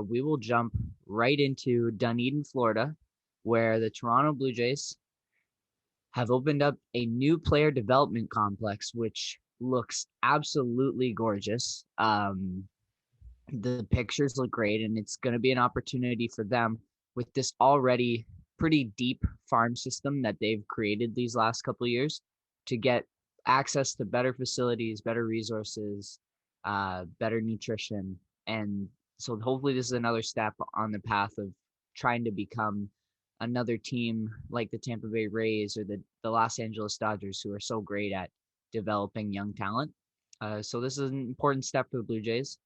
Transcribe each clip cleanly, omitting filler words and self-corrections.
we will jump right into Dunedin, Florida, where the Toronto Blue Jays have opened up a new player development complex, which looks absolutely gorgeous. The pictures look great, and it's going to be an opportunity for them with this already pretty deep farm system that they've created these last couple of years to get access to better facilities, better resources, better nutrition. And so hopefully this is another step on the path of trying to become another team like the Tampa Bay Rays or the Los Angeles Dodgers, who are so great at developing young talent. So this is an important step for the Blue Jays.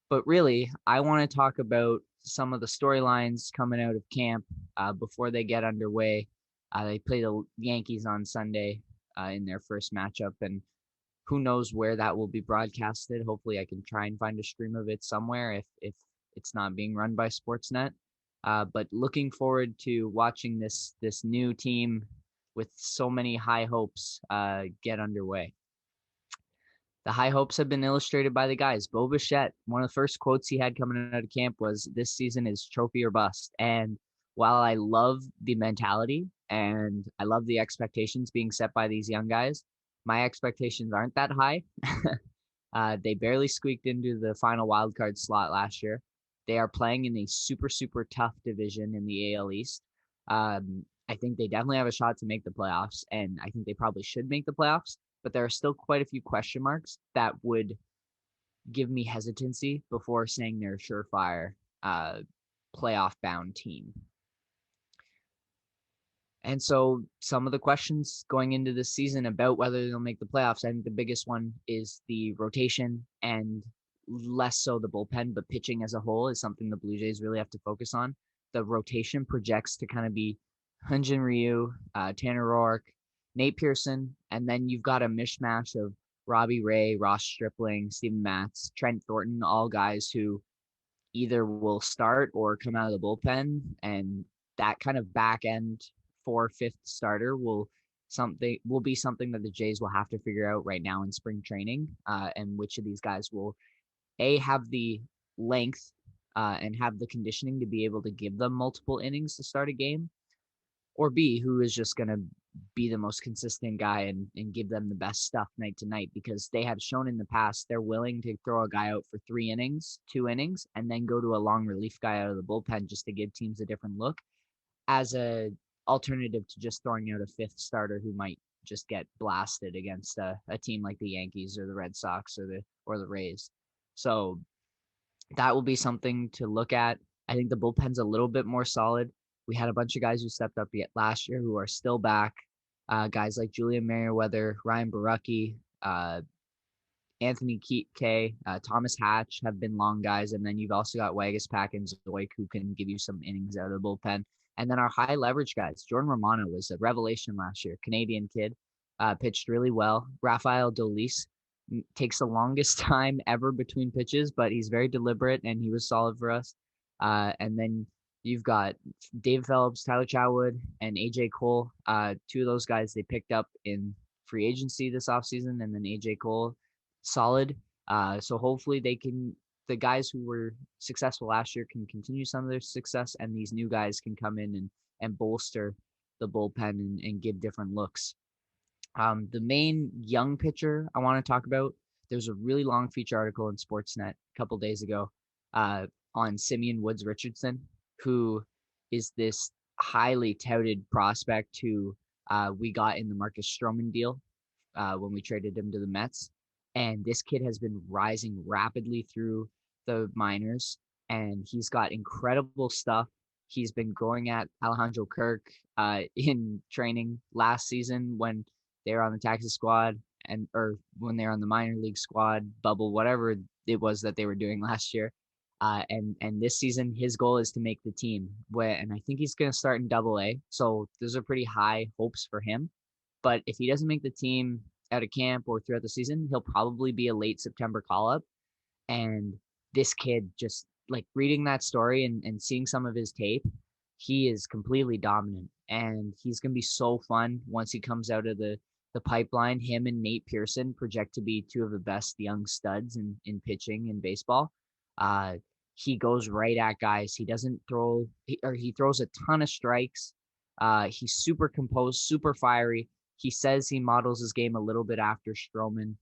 But really, I want to talk about some of the storylines coming out of camp before they get underway. They play the Yankees on Sunday in their first matchup, and who knows where that will be broadcasted. Hopefully, I can try and find a stream of it somewhere if it's not being run by Sportsnet. But looking forward to watching this new team with so many high hopes get underway. The high hopes have been illustrated by the guys. Bo Bichette, one of the first quotes he had coming out of camp was, "This season is trophy or bust." And while I love the mentality and I love the expectations being set by these young guys, my expectations aren't that high. They barely squeaked into the final wildcard slot last year. They are playing in a super, super tough division in the AL East. I think they definitely have a shot to make the playoffs, and I think they probably should make the playoffs, but there are still quite a few question marks that would give me hesitancy before saying they're a surefire playoff bound team. And so some of the questions going into this season about whether they'll make the playoffs, I think the biggest one is the rotation and less so the bullpen, but pitching as a whole is something the Blue Jays really have to focus on. The rotation projects to kind of be Hyunjin Ryu, Tanner Roark, Nate Pearson, and then you've got a mishmash of Robbie Ray, Ross Stripling, Steven Matz, Trent Thornton, all guys who either will start or come out of the bullpen, and that kind of back end 4th, 5th starter will be something that the Jays will have to figure out right now in spring training, and which of these guys will have the length and have the conditioning to be able to give them multiple innings to start a game, or B, who is just going to be the most consistent guy and give them the best stuff night to night, because they have shown in the past they're willing to throw a guy out for 3 innings, 2 innings, and then go to a long relief guy out of the bullpen just to give teams a different look as a alternative to just throwing out a 5th starter who might just get blasted against a team like the Yankees or the Red Sox or the Rays. So that will be something to look at. I think the bullpen's a little bit more solid. We had a bunch of guys who stepped up yet last year who are still back. Guys like Julian Merriweather, Ryan Baracki, Anthony Kay, Thomas Hatch have been long guys. And then you've also got Wagaspack and Zoik who can give you some innings out of the bullpen. And then our high leverage guys. Jordan Romano was a revelation last year. Canadian kid, pitched really well. Rafael Dolis takes the longest time ever between pitches, but he's very deliberate and he was solid for us. And then you've got Dave Phelps, Tyler Chatwood, and AJ Cole. 2 of those guys they picked up in free agency this offseason, and then AJ Cole, solid. So hopefully the guys who were successful last year can continue some of their success, and these new guys can come in and bolster the bullpen and give different looks. The main young pitcher I want to talk about, there's a really long feature article in Sportsnet a couple days ago on Simeon Woods Richardson, who is this highly touted prospect who we got in the Marcus Stroman deal when we traded him to the Mets. And this kid has been rising rapidly through the minors, and he's got incredible stuff. He's been going at Alejandro Kirk in training last season when they were on the Texas squad or when they were on the minor league squad bubble, whatever it was that they were doing last year. And this season, his goal is to make the team. And I think he's going to start in Double-A. So those are pretty high hopes for him. But if he doesn't make the team out of camp or throughout the season, he'll probably be a late September call-up. And this kid, just like reading that story and seeing some of his tape, he is completely dominant. And he's going to be so fun once he comes out of the pipeline. Him and Nate Pearson project to be 2 of the best young studs in pitching in baseball. he goes right at guys. He doesn't throw, he throws a ton of strikes. He's super composed, super fiery. He says he models his game a little bit after Stroman.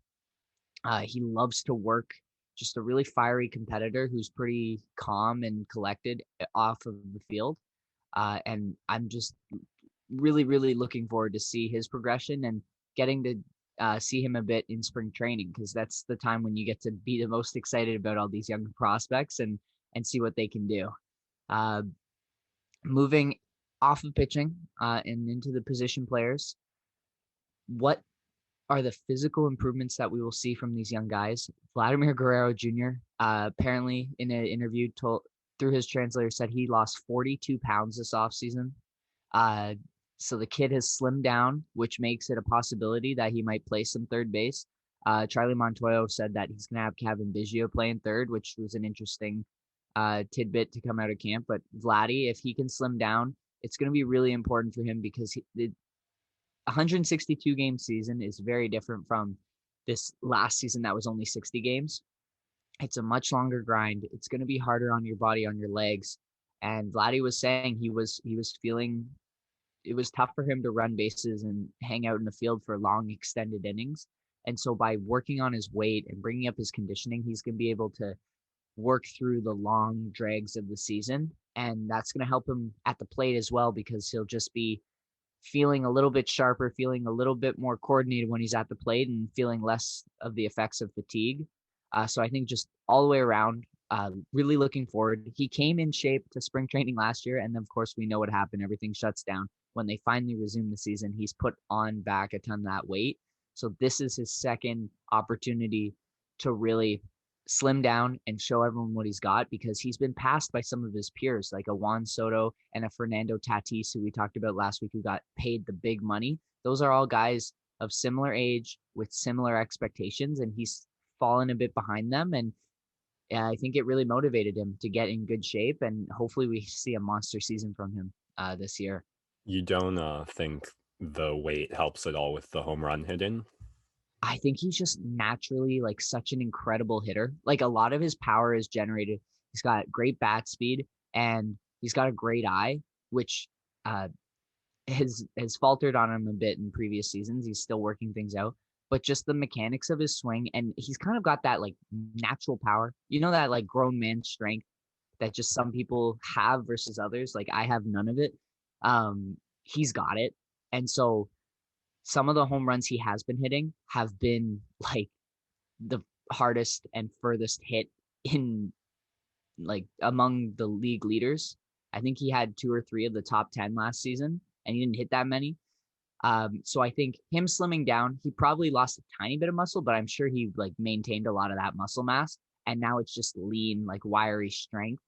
He loves to work, just a really fiery competitor who's pretty calm and collected off of the field. And I'm just really, really looking forward to see his progression and getting to see him a bit in spring training, because that's the time when you get to be the most excited about all these young prospects and see what they can do. Uh, Moving off of pitching and into the position players, what are the physical improvements that we will see from these young guys? Vladimir Guerrero Jr. Apparently in an interview told through his translator said he lost 42 pounds this offseason. Uh, so the kid has slimmed down, which makes it a possibility that he might play some third base. Charlie Montoyo said that he's going to have Kevin Bizio playing third, which was an interesting tidbit to come out of camp. But Vladdy, if he can slim down, it's going to be really important for him, because the 162 game season is very different from this last season that was only 60 games. It's a much longer grind. It's going to be harder on your body, on your legs. And Vladdy was saying he was feeling it was tough for him to run bases and hang out in the field for long extended innings. And so by working on his weight and bringing up his conditioning, he's going to be able to work through the long drags of the season. And that's going to help him at the plate as well, because he'll just be feeling a little bit sharper, feeling a little bit more coordinated when he's at the plate, and feeling less of the effects of fatigue. So I think just all the way around, really looking forward. He came in shape to spring training last year, and then of course we know what happened. Everything shuts down. When they finally resume the season, he's put on back a ton of that weight. So this is his second opportunity to really slim down and show everyone what he's got, because he's been passed by some of his peers like a Juan Soto and a Fernando Tatis, who we talked about last week, who got paid the big money. Those are all guys of similar age with similar expectations, and he's fallen a bit behind them. And I think it really motivated him to get in good shape, and hopefully we see a monster season from him this year. You don't think the weight helps at all with the home run hitting? I think he's just naturally like such an incredible hitter. Like a lot of his power is generated. He's got great bat speed and he's got a great eye, which uh, has faltered on him a bit in previous seasons. He's still working things out, but just the mechanics of his swing, and he's kind of got that like natural power. You know, that like grown man strength that just some people have versus others. Like I have none of it. He's got it, and so some of the home runs he has been hitting have been like the hardest and furthest hit in like among the league leaders. I think he had 2 or 3 of the top 10 last season, and he didn't hit that many. So I think him slimming down, he probably lost a tiny bit of muscle, but I'm sure he like maintained a lot of that muscle mass. And now it's just lean, like wiry strength.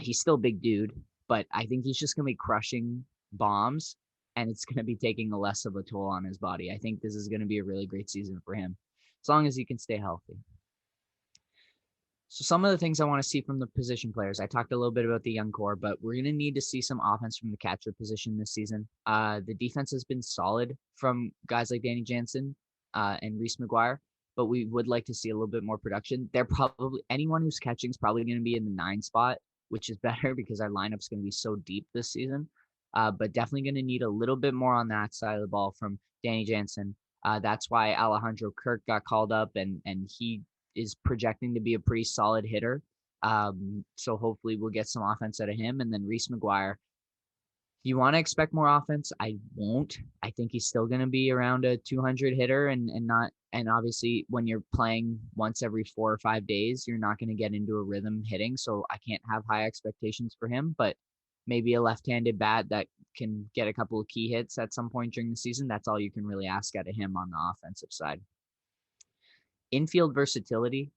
He's still a big dude, but I think he's just going to be crushing bombs, and it's going to be taking a less of a toll on his body. I think this is going to be a really great season for him, as long as he can stay healthy. So some of the things I want to see from the position players, I talked a little bit about the young core, but we're going to need to see some offense from the catcher position this season. The defense has been solid from guys like Danny Jansen and Reese McGuire, but we would like to see a little bit more production. They're probably anyone who's catching is probably going to be in the 9 spot, which is better because our lineup's going to be so deep this season. But definitely going to need a little bit more on that side of the ball from Danny Jansen. That's why Alejandro Kirk got called up, and he is projecting to be a pretty solid hitter. So hopefully we'll get some offense out of him. And then Reese McGuire, you want to expect more offense? I won't. I think he's still going to be around a 200 hitter and not. And obviously, when you're playing once every 4 or 5 days, you're not going to get into a rhythm hitting. So I can't have high expectations for him. But maybe a left-handed bat that can get a couple of key hits at some point during the season. That's all you can really ask out of him on the offensive side. Infield versatility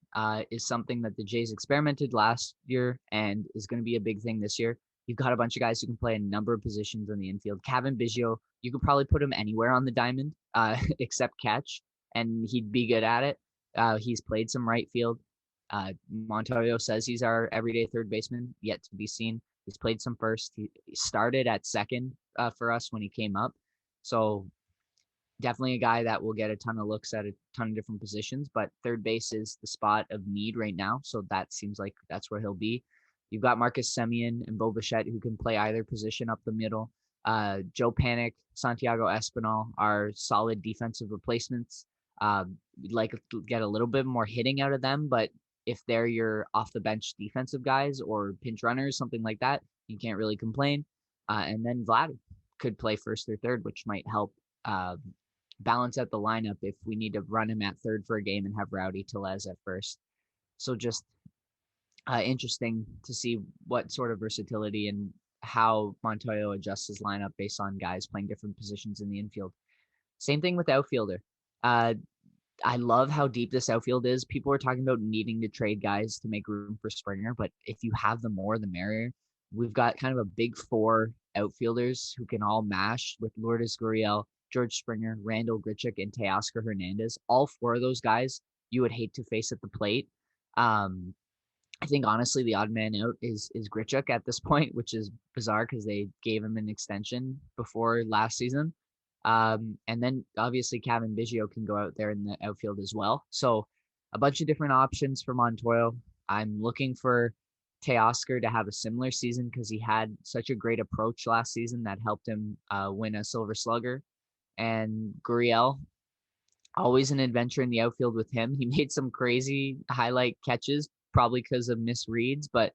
is something that the Jays experimented last year and is going to be a big thing this year. You've got a bunch of guys who can play a number of positions in the infield. Kevin Bizio, you could probably put him anywhere on the diamond except catch, and he'd be good at it. He's played some right field. Montoyo says he's our everyday third baseman, yet to be seen. He's played some first. He started at second for us when he came up. So definitely a guy that will get a ton of looks at a ton of different positions, but third base is the spot of need right now. So that seems like that's where he'll be. You've got Marcus Simeon and Bo Bichette who can play either position up the middle. Joe Panic, Santiago Espinal are solid defensive replacements. We'd like to get a little bit more hitting out of them, but if they're your off the bench defensive guys or pinch runners, something like that, you can't really complain. And then Vlad could play first or third, which might help uh, balance out the lineup if we need to run him at third for a game and have Rowdy Tellez at first. So just interesting to see what sort of versatility and how Montoyo adjusts his lineup based on guys playing different positions in the infield. Same thing with outfielder. Uh, I love how deep this outfield is. People are talking about needing to trade guys to make room for Springer, but if you have the more, the merrier. We've got kind of a big four outfielders who can all mash with Lourdes Gurriel, George Springer, Randall Grichuk, and Teoscar Hernandez. All four of those guys you would hate to face at the plate. Um, I think honestly the odd man out is Grichuk at this point, which is bizarre because they gave him an extension before last season. And then obviously Kevin Bizio can go out there in the outfield as well. So a bunch of different options for Montoyo. I'm looking for Teoscar to have a similar season because he had such a great approach last season that helped him win a Silver Slugger. And Gurriel, always an adventure in the outfield with him. He made some crazy highlight catches, probably because of misreads, but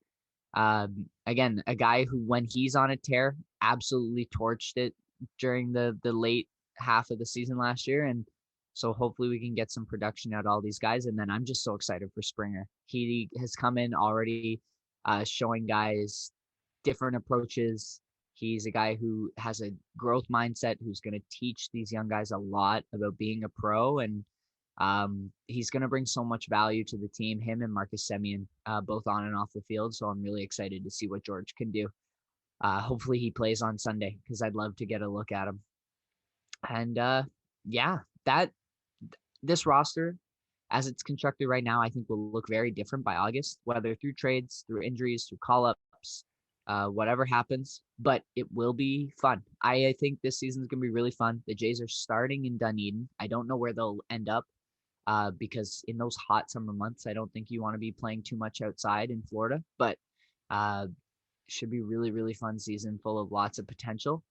again, a guy who, when he's on a tear, absolutely torched it during the late half of the season last year. And so hopefully we can get some production out of all these guys. And then I'm just so excited for Springer. He has come in already showing guys different approaches. He's a guy who has a growth mindset, who's going to teach these young guys a lot about being a pro. And he's going to bring so much value to the team, him and Marcus Simeon, both on and off the field. So I'm really excited to see what George can do. Hopefully he plays on Sunday because I'd love to get a look at him. And yeah, that this roster, as it's constructed right now, I think will look very different by August, whether through trades, through injuries, through call-ups, whatever happens. But it will be fun. I think this season's going to be really fun. The Jays are starting in Dunedin. I don't know where they'll end up because in those hot summer months, I don't think you want to be playing too much outside in Florida. But should be really, really fun season full of lots of potential.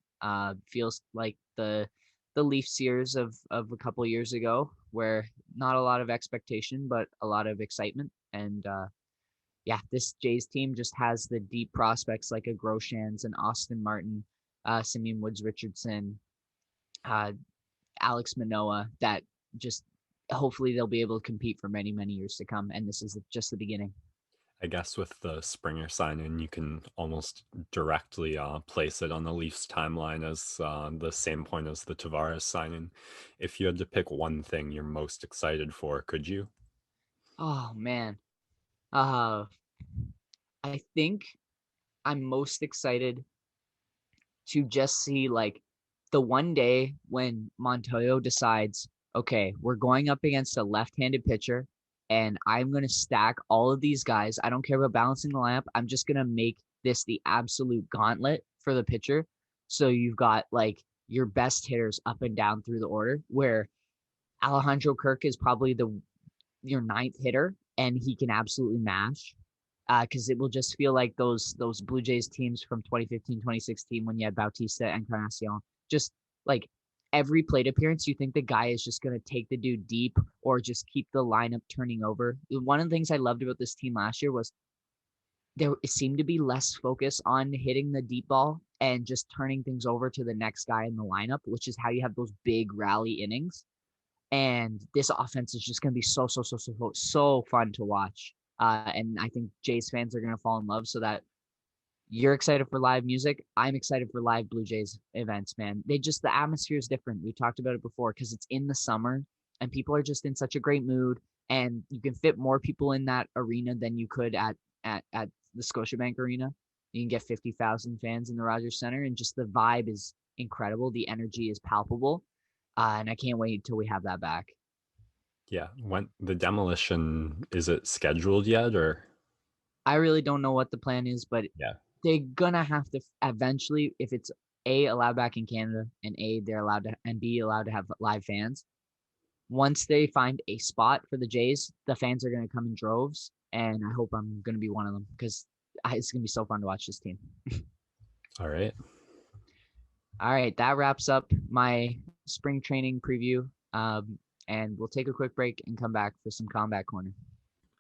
Feels like the Leafs years of a couple years ago, where not a lot of expectation, but a lot of excitement. And yeah, this Jays team just has the deep prospects like a Groshans and Austin Martin, Simeon Woods Richardson, Alex Manoah, that just hopefully they'll be able to compete for many, many years to come. And this is just the beginning. I guess with the Springer sign-in, you can almost directly place it on the Leafs timeline as the same point as the Tavares sign-in. If you had to pick one thing you're most excited for, could you? Oh man. Uh I think I'm most excited to just see like the one day when Montoyo decides, okay, we're going up against a left-handed pitcher and I'm going to stack all of these guys. I don't care about balancing the lineup. I'm just going to make this the absolute gauntlet for the pitcher. So you've got like your best hitters up and down through the order, where Alejandro Kirk is probably your ninth hitter and he can absolutely mash. Because it will just feel like those Blue Jays teams from 2015, 2016 when you had Bautista and Encarnacion. Just like every plate appearance, you think the guy is just going to take the dude deep or just keep the lineup turning over. One of the things I loved about this team last year was there seemed to be less focus on hitting the deep ball and just turning things over to the next guy in the lineup, which is how you have those big rally innings. And this offense is just going to be so fun to watch. And I think Jays fans are going to fall in love, so that you're excited for live music. I'm excited for live Blue Jays events, man. The atmosphere is different. We talked about it before because it's in the summer and people are just in such a great mood, and you can fit more people in that arena than you could at the Scotiabank Arena. You can get 50,000 fans in the Rogers Center, and just the vibe is incredible. The energy is palpable. And I can't wait until we have that back. Yeah, when the demolition, is it scheduled yet or? I really don't know what the plan is, but Yeah. they're gonna have to eventually, if it's A, allowed back in Canada, and B, allowed to have live fans. Once they find a spot for the Jays, the fans are going to come in droves, and I hope I'm going to be one of them because it's going to be so fun to watch this team. All right. All right, that wraps up my spring training preview. And we'll take a quick break and come back for some Combat Corner.